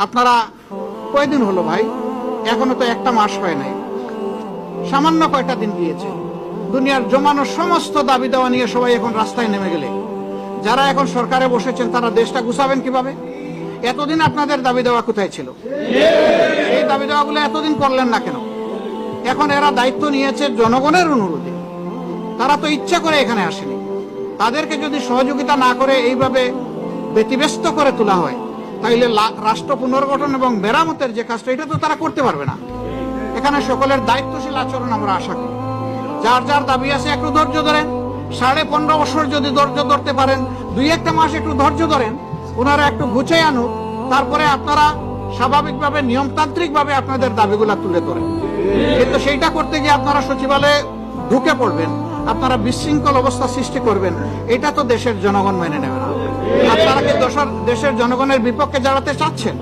আপনারা কয়দিন হলো ভাই? এখনো তো একটা মাস হয় নাই, সামান্য কয়টা দিন গিয়েছে। দুনিয়ার জমানো সমস্ত দাবি দেওয়া নিয়ে সবাই এখন রাস্তায় নেমে গেলে যারা এখন সরকারে বসেছেন তারা দেশটা গুছাবেন কিভাবে? এতদিন আপনাদের দাবি দেওয়া কোথায় ছিল? এই দাবি দেওয়াগুলো এতদিন করলেন না কেন? এখন এরা দায়িত্ব নিয়েছে জনগণের অনুরোধে, তারা তো ইচ্ছা করে এখানে আসেনি। তাদেরকে যদি সহযোগিতা না করে এইভাবে ব্যতিব্যস্ত করে তোলা হয়, তাইলে রাষ্ট্র পুনর্গঠন এবং মেরামতের যে কাজটা, এটা তো তারা করতে পারবে না। এখানে সকলের দায়িত্বশীল আচরণ আমরা আশা করি। যার যার দাবি আছে একটু ধৈর্য ধরেন, 15.5 বছর যদি ধৈর্য ধরতে পারেন, 2-1 মাস একটু ধৈর্য ধরেন, ওনারা একটু গুছিয়ে আনুক, তারপরে আপনারা স্বাভাবিকভাবে নিয়মতান্ত্রিকভাবে আপনাদের দাবিগুলা তুলে ধরেন। কিন্তু সেইটা করতে গিয়ে আপনারা সচিবালয়ে ঢুকে পড়বেন, আপনারা বিশৃঙ্খল অবস্থা সৃষ্টি করবেন, এটা তো দেশের জনগণ মেনে নেবে না। আপনারা কি দেশের জনগণের বিপক্ষে দাঁড়াতে চাচ্ছেন?